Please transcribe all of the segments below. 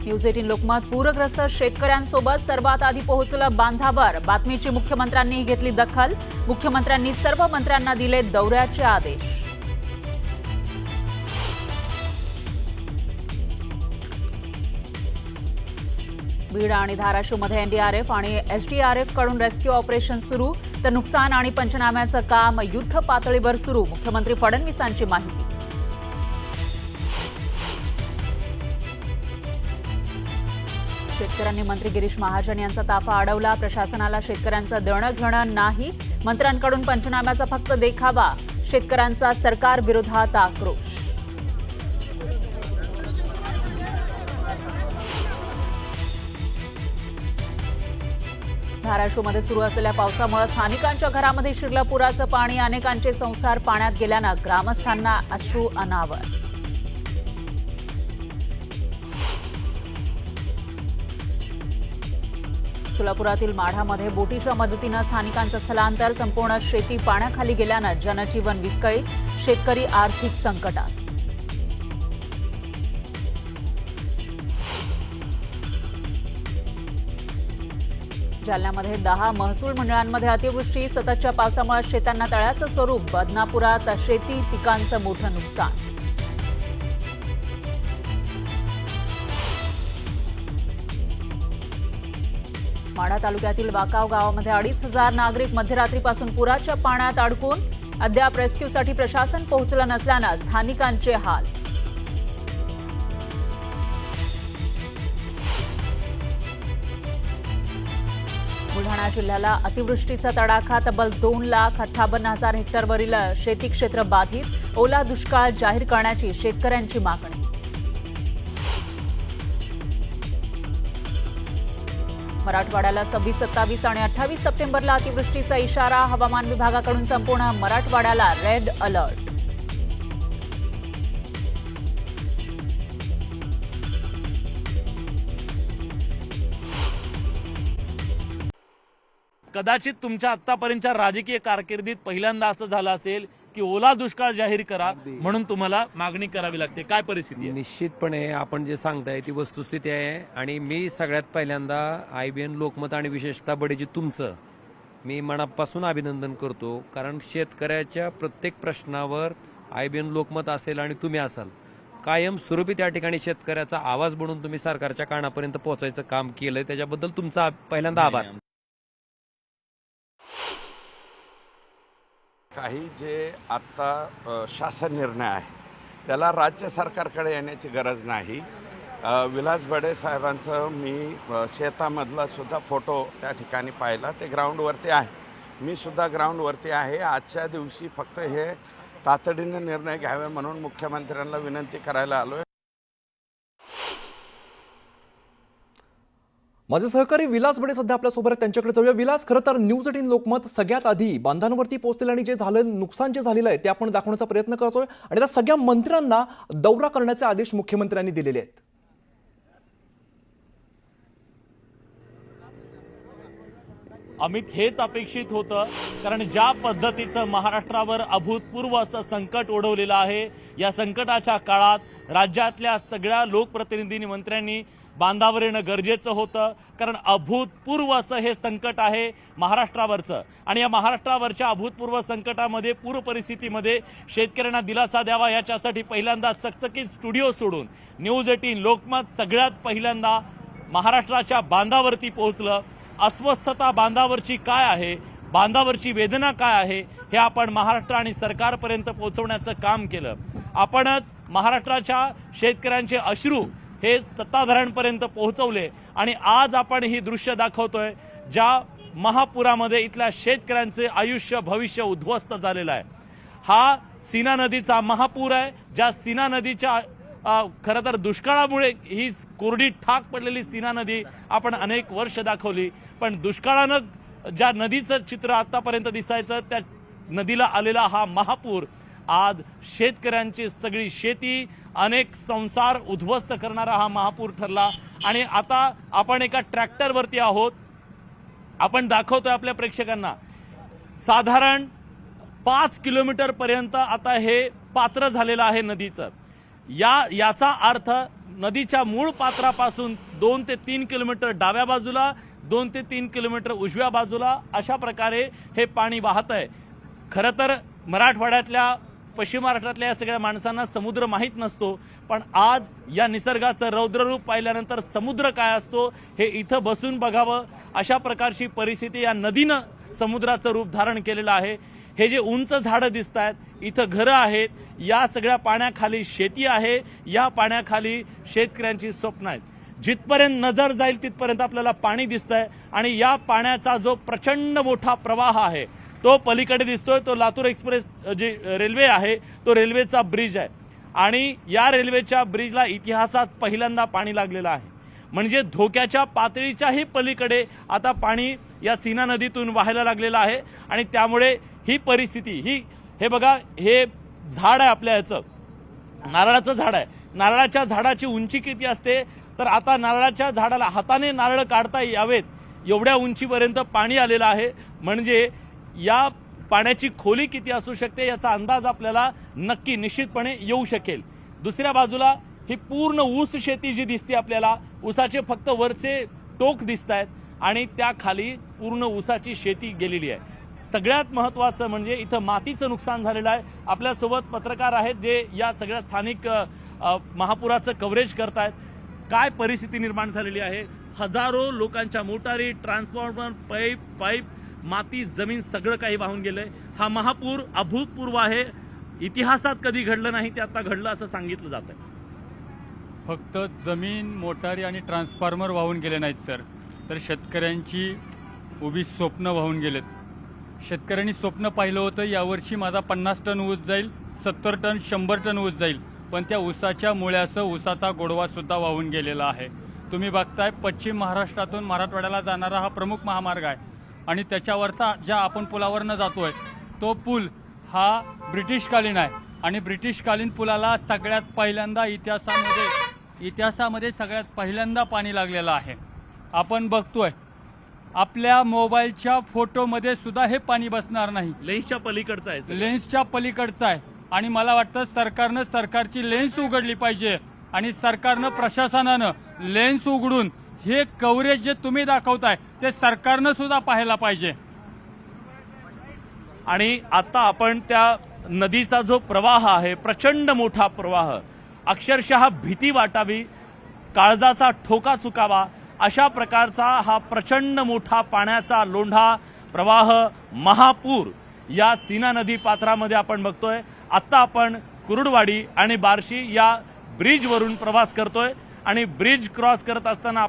News 18 Lokmat पूरग्रस्त शेतकऱ्यांसोबत सर्वात आधी पोहोचलं बांधावर। बातमीची मुख्यमंत्र्यांनी घेतली दखल। मुख्यमंत्र्यांनी सर्व मंत्र्यांना दिले दौऱ्याचे आदेश। बीड आणि धाराशिवमध्ये एनडीआरएफ आणि एसडीआरएफ कडून रेस्क्यू ऑपरेशन सुरू, तर नुकसान आणि पंचनाम्याचं काम युद्ध पातळीवर सुरू। मुख्यमंत्री फडणवीसांची माहिती। शेतकऱ्यांनी मंत्री गिरीश महाजन यांचा ताफा अडवला। प्रशासनाला शेतकऱ्यांचं देणं घेणं नाही, मंत्र्यांकडून पंचनाम्याचा फक्त देखावा। शेतकऱ्यांचा सरकार विरोधात आक्रोश। धाराशिवमध्ये सुरू असलेल्या पावसामुळे स्थानिकांच्या घरामध्ये शिरलं पुराचं पाणी। अनेकांचे संसार पाण्यात गेल्यानं ग्रामस्थांना अश्रू अनावर। सोलापुरातील माढामध्ये बोटीच्या मदतीनं स्थानिकांचं स्थलांतर। संपूर्ण शेती पाण्याखाली गेल्यानं जनजीवन विस्कळीत, शेतकरी आर्थिक संकटात। जालन्यामध्ये 10 महसूल मंडळांमध्ये अतिवृष्टी। सततच्या पावसामुळे शेतांना तळ्याचं स्वरूप। बदनापुरात शेती पिकांचं मोठं नुकसान। माढा तालुक्यातील वाकाव गावामध्ये 2,500 नागरिक मध्यरात्रीपासून पुराच्या पाण्यात अडकून। अद्याप रेस्क्यूसाठी प्रशासन पोहोचलं नसल्यानं स्थानिकांचे हाल। बुलढाणा जिल्ह्याला अतिवृष्टीचा तडाखा। तब्बल 2,58,000 हेक्टरवरील शेती क्षेत्र बाधित। ओला दुष्काळ जाहीर करण्याची शेतकऱ्यांची मागणी। मराठवाड्याला 26, 27 आणि 28 सप्टेंबरला अतिवृष्टीचा इशारा। हवामान विभागाकडून संपूर्ण मराठवाड्याला रेड अलर्ट। कदाचित तुमच्या आतापर्यंतच्या राजकीय कारकिर्दीत पहिल्यांदा असं झालं असेल की ओला दुष्काळ जाहीर करा म्हणून तुम्हाला मागणी करावी लागते। काय परिस्थिती आहे? निश्चितपणे आपण जे सांगताय ती वस्तुस्थिती आहे आणि मी सगळ्यात पहिल्यांदा IBN लोकमत आणि विशेषतः बडेजी तुमचं मी मनापासून अभिनंदन करतो, कारण शेतकऱ्याच्या प्रत्येक प्रश्नावर IBN लोकमत असेल आणि तुम्ही असाल कायमस्वरूपी त्या ठिकाणी शेतकऱ्याचा आवाज बनून तुम्ही सरकारच्या कानापर्यंत पोहोचायचं काम केलंय, त्याच्याबद्दल तुमचा पहिल्यांदा आभार। काही जे आत्ता शासन निर्णय आहे त्याला राज्य सरकारकडे येण्याची गरज नाही। विलास बडे साहेबांचं मी शेतामधला सुद्धा फोटो त्या ठिकाणी पाहिला, ते ग्राउंडवरती आहे। मी सुद्धा ग्राउंडवरती आहे। आजच्या दिवशी फक्त हे तातडीने निर्णय घ्यावे म्हणून मुख्यमंत्र्यांना विनंती करायला आलोय। माझे सहकारी विलास बडे सध्या आपल्यासोबत आहेत, त्यांच्याकडे जाऊया। विलास, खरं तर न्यूज 18 लोकमत सगळ्यात आधी बांधांवरती पोहोचलेलं आणि जे झालं नुकसान जे झालेलं आहे ते आपण दाखवण्याचा प्रयत्न करतोय आणि त्या सगळ्या मंत्र्यांना दौरा करण्याचे आदेश मुख्यमंत्र्यांनी दिलेले आहेत। अमित, हेच अपेक्षित होतं, कारण ज्या पद्धतीचं महाराष्ट्रावर अभूतपूर्व असं संकट ओढवलेलं आहे, या संकटाच्या काळात राज्यातल्या सगळ्या लोकप्रतिनिधींनी मंत्र्यांनी बांधावर येणं गरजेचं होतं, कारण अभूतपूर्व असं हे संकट आहे महाराष्ट्रावरचं। आणि या महाराष्ट्रावरच्या अभूतपूर्व संकटामध्ये, पूर परिस्थितीमध्ये शेतकऱ्यांना दिलासा द्यावा याच्यासाठी पहिल्यांदा चकचकीत स्टुडिओ सोडून न्यूज 18 लोकमत सगळ्यात पहिल्यांदा महाराष्ट्राच्या बांधावरती पोहोचलं। अस्वस्थता बांधावरची काय आहे, बांधावरची वेदना काय आहे, हे आपण महाराष्ट्र आणि सरकारपर्यंत पोहोचवण्याचं काम केलं। आपणच महाराष्ट्राच्या शेतकऱ्यांचे अश्रू हे सत्ताधाऱ्यांपर्यंत पोहोचवले आणि आज आपण ही दृश्य दाखवतोय ज्या महापुरामध्ये इथल्या शेतकऱ्यांचे आयुष्य भविष्य उद्ध्वस्त झालेलं आहे। हा सीना नदीचा महापूर आहे, ज्या सीना नदीच्या खरं तर दुष्काळामुळे ही कोरडी ठाक पडलेली सीना नदी आपण अनेक वर्ष दाखवली, पण दुष्काळानं ज्या नदीचं चित्र आतापर्यंत दिसायचं त्या नदीला आलेला हा महापूर आज शेतकऱ्यांची सगळी शेती, अनेक संसार उद्ध्वस्त करणारा हा महापूर ठरला। आणि आता आपण एका ट्रॅक्टरवरती आहोत। आपण दाखवतोय आपल्या प्रेक्षकांना साधारण 5 किलोमीटर पर्यंत आता हे पात्र झालेलं आहे नदीचं। याचा अर्थ नदीच्या मूळ पात्रापासून 2 ते 3 किलोमीटर डाव्या बाजूला, 2 ते 3 किलोमीटर उजव्या बाजूला अशा प्रकारे हे पाणी वाहत आहे. खरं तर मराठवाड्यातल्या, पश्चिम महाराष्ट्रातल्या या सगळ्या माणसांना समुद्र माहीत नसतो, पण आज या निसर्गाचं रौद्ररूप पाहिल्यानंतर समुद्र काय असतो हे इथं बसून बघावं अशा प्रकारची परिस्थिती या नदीनं समुद्राचं रूप धारण केलेलं आहे. हे जे उंच झाडं दिसत आहेत, इथं घरं आहेत, या सगळ्या पाण्याखाली शेती आहे, या पाण्याखाली शेतकऱ्यांची स्वप्न आहेत. जिथपर्यंत नजर जाईल तिथपर्यंत आपल्याला पाणी दिसतंय आणि या पाण्याचा जो प्रचंड मोठा प्रवाह आहे तो पलीकडे दिसतोय. तो लातूर एक्सप्रेस जी रेल्वे आहे तो रेल्वेचा ब्रिज आहे आणि या रेल्वेच्या ब्रिजला इतिहासात पहिल्यांदा पाणी लागलेलं आहे. म्हणजे धोक्याच्या पातळीच्याही पलीकडे आता पाणी या सीना नदीतून व्हायला लागलेलं आहे आणि त्यामुळे ही परिस्थिती हे बघा, हे झाड आहे आपल्या ह्याचं नारळाचं झाड आहे. नारळाच्या झाडाची उंची किती असते तर आता नारळाच्या झाडाला हाताने नारळ काढता यावेत एवढ्या उंचीपर्यंत पाणी आलेलं आहे. म्हणजे या पाण्याची खोली किती असू शकते याचा अंदाज आपल्याला नक्की निश्चितपणे येऊ शकेल. दुसऱ्या बाजूला ही पूर्ण ऊस शेती जी दिसते आपल्याला, ऊसाचे फक्त वरचे टोक दिसत आहेत आणि त्या खाली पूर्ण ऊसाची शेती गेलेली आहे. सगळ्यात महत्त्वाचं म्हणजे इथं मातीचं नुकसान झालेलं आहे. आपल्यासोबत पत्रकार आहेत जे या सगळ्या स्थानिक महापुराचं कव्हरेज करतायत. काय परिस्थिती निर्माण झालेली आहे, हजारो लोकांच्या मोटारी, ट्रान्सफॉर्मर, पाईप, माती, जमीन सगळं काही वाहून गेलंय. हा महापूर अभूतपूर्व आहे, इतिहासात कधी घडलं नाही ते आता घडलं असं सांगितलं जात आहे. फक्त जमीन, मोटारी आणि ट्रान्सफॉर्मर वाहून गेले नाहीत सर, तर शेतकऱ्यांची उभी स्वप्न वाहून गेलेत. शेतकऱ्यांनी स्वप्न पाहिलं होतं यावर्षी माझा 50 टन ऊस जाईल, 70 टन, 100 टन ऊस जाईल, पण त्या ऊसाच्या मुळ्यासह ऊसाचा गोडवा सुद्धा वाहून गेलेला आहे. तुम्ही बघताय पश्चिम महाराष्ट्रातून मराठवाड्याला जाणारा हा प्रमुख महामार्ग आहे आणि त्याच्यावरचा ज्या आपण पुलावरनं जातोय तो पूल हा ब्रिटिशकालीन आहे आणि ब्रिटिशकालीन पुलाला सगळ्यात पहिल्यांदा इतिहासामध्ये सगळ्यात पहिल्यांदा पाणी लागलेलं आहे. आपण बघतोय आपल्या मोबाईलच्या फोटोमध्ये सुद्धा हे पाणी बसणार नाही. लेन्सच्या पलीकडचं आहे, लेन्सच्या पलीकडचं आहे आणि मला वाटतं सरकारनं सरकारची लेन्स उघडली पाहिजे आणि सरकारनं, प्रशासनानं लेन्स उघडून हे कव्हरेज जे तुम्ही दाखवताय ते सरकारनं सुद्धा पाहायला पाहिजे. आणि आता आपण त्या नदीचा जो प्रवाह आहे, प्रचंड मोठा प्रवाह, अक्षरशः भीती वाटावी, काळजाचा ठोका चुकावा अशा प्रकारचा हा प्रचंड मोठा पाण्याचा लोंढा प्रवाह, महापूर या सीना नदी पात्रामध्ये आपण बघतोय. आत्ता आपण कुरुडवाडी आणि बार्शी या ब्रिजवरून प्रवास करतोय आणि ब्रिज क्रॉस करत असताना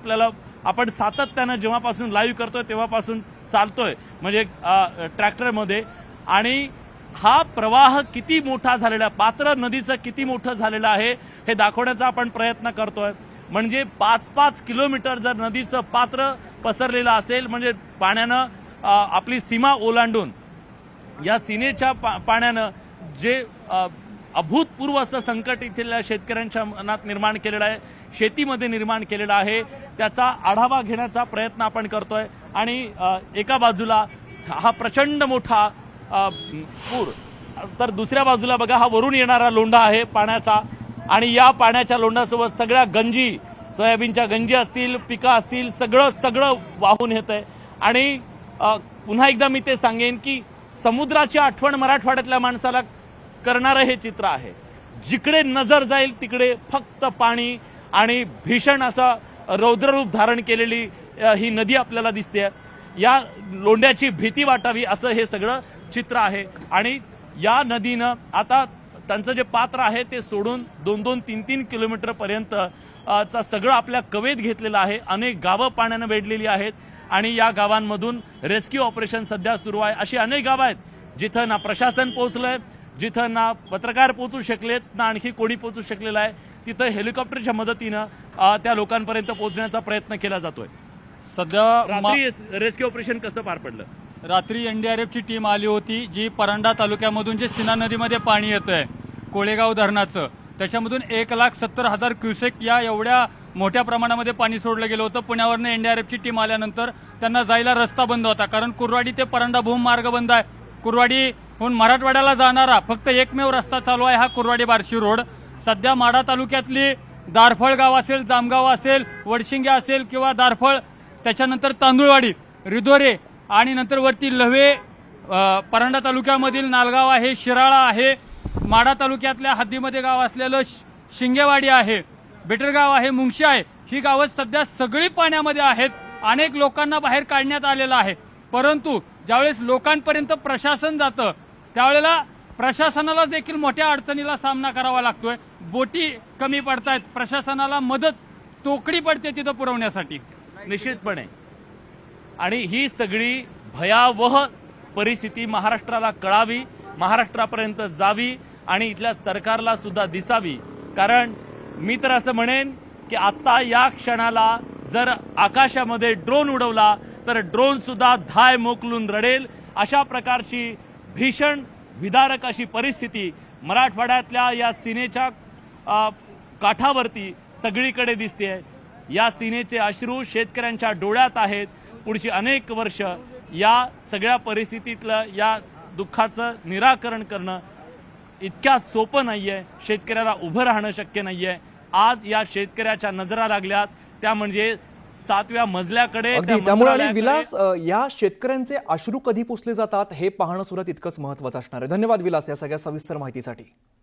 आपण सातत्यानं जेव्हापासून लाईव्ह करतोय तेव्हापासून चालतोय म्हणजे ट्रॅक्टरमध्ये, आणि हा प्रवाह किती मोठा झालेला, पात्र नदीचं किती मोठं झालेलं आहे हे दाखवण्याचा आपण प्रयत्न करतोय. म्हणजे 5-5 किलोमीटर जर नदीचं पात्र पसरलेलं असेल म्हणजे पाण्यानं आपली सीमा ओलांडून या सीनेच्या पाण्यानं जे अभूतपूर्व असं संकट इथल्या शेतकऱ्यांच्या मनात निर्माण केलेलं आहे, शेतीमध्ये निर्माण केलेला आहे, त्याचा आढावा घेण्याचा प्रयत्न आपण करतोय. आणि एका बाजूला हा प्रचंड मोठा पूर, तर दुसऱ्या बाजूला बघा हा वरून येणारा लोंढा आहे पाण्याचा आणि या पाण्याच्या लोंढ्यासोबत सगळ्या गंजी, सोयाबीनच्या गंजी असतील, पिकं असतील, सगळं वाहून येत आहे. आणि पुन्हा एकदा मी ते सांगेन की समुद्राची आठवण मराठवाड्यातल्या माणसाला करणारं हे चित्र आहे. जिकडे नजर जाईल तिकडे फक्त पाणी आणि भीषण असं रौद्ररूप धारण केलेली ही नदी आपल्याला दिसते. या लोंढ्याची भीती वाटावी असं हे सगळं चित्र आहे. आणि या नदीनं आता त्यांचं जे पात्र आहे ते सोडून 2-2, 3-3 किलोमीटर पर्यंत चा सगळं आपल्या कवेत घेतलेलं आहे. अनेक गावं पाण्यानं वेढलेली आहेत आणि या गावांमधून रेस्क्यू ऑपरेशन सध्या सुरू आहे. अशी अनेक गावं आहेत जिथं ना प्रशासन पोहोचलंय, जिथं ना पत्रकार पोहोचू शकलेत, ना आणखी कोणी पोहोचू शकलेलं आहे. तिथं हेलिकॉप्टरच्या मदतीनं त्या लोकांपर्यंत पोहोचण्याचा प्रयत्न केला जातोय. सध्या रेस्क्यू ऑपरेशन कसं पार पडलं? रात्री एनडीआरएफची टीम आली होती जी परांडा तालुक्यामधून जे सीना नदीमध्ये पाणी येतंय कोळेगाव धरणाचं, त्याच्यामधून 1,70,000 क्युसेक या एवढ्या मोठ्या प्रमाणामध्ये पाणी सोडलं गेलं होतं. पुण्यावरनं एनडीआरएफची टीम आल्यानंतर त्यांना जायला रस्ता बंद होता, कारण कुर्वाडी ते परांडा भूम मार्ग बंद आहे. कुर्वाडीहून मराठवाड्याला जाणारा फक्त एकमेव रस्ता चालू आहे, हा कुर्वाडी बार्शी रोड. सध्या माढा तालुक्यातली दारफळ गाव असेल, जामगाव असेल, वडशिंगे असेल किंवा दारफळ, त्याच्यानंतर तांदुळवाडी, रिधोरे आणि नंतर वरती लव्हे, परांडा तालुक्यामधील नालगाव आहे, शिराळा आहे, माढा तालुक्यातल्या हद्दीमध्ये गाव असलेलं शिंगेवाडी आहे, बेटरगाव आहे, मुंगशी आहे. ही गावं सध्या सगळी पाण्यामध्ये आहेत. अनेक लोकांना बाहेर काढण्यात आलेलं आहे. परंतु ज्यावेळेस लोकांपर्यंत प्रशासन जातं त्यावेळेला प्रशासनाला देखील मोठ्या अडचणीला सामना करावा लागतोय. बोटी कमी पडतायत, प्रशासनाला मदत तोकडी पडते तिथं पुरवण्यासाठी. निश्चितपणे. आणि ही सगळी भयावह परिस्थिती महाराष्ट्राला कळावी, महाराष्ट्रापर्यंत जावी आणि इथल्या सरकारला सुद्धा दिसावी. कारण मी तर असं म्हणेन की आता या क्षणाला जर आकाशामध्ये ड्रोन उडवला तर ड्रोन सुद्धा धाय मोकलून रडेल. अशा प्रकारची भीषण विदारक अशी परिस्थिती मराठवाड्यातल्या या सीमेच्या काठावरती सगळीकडे दिसते. या सीमेचे अश्रू शेतकऱ्यांच्या डोळ्यात आहेत. पुढची अनेक वर्ष या सगळ्या परिस्थितीतलं या दुःखाचं निराकरण करणं इतक्या सोपं नाहीये. शेतकऱ्याला उभं राहणं शक्य नाहीये. आज या शेतकऱ्याच्या नजरा लागल्यात त्या म्हणजे 7व्या मजल्याकडे. अगदी त्यामुळे आणि विलास, या शेतकऱ्यांचे अश्रू कधी पुसले जातात हे पाहणं सुद्धा तितकंच महत्त्वाचं असणार आहे. धन्यवाद विलास या सगळ्या सविस्तर माहितीसाठी.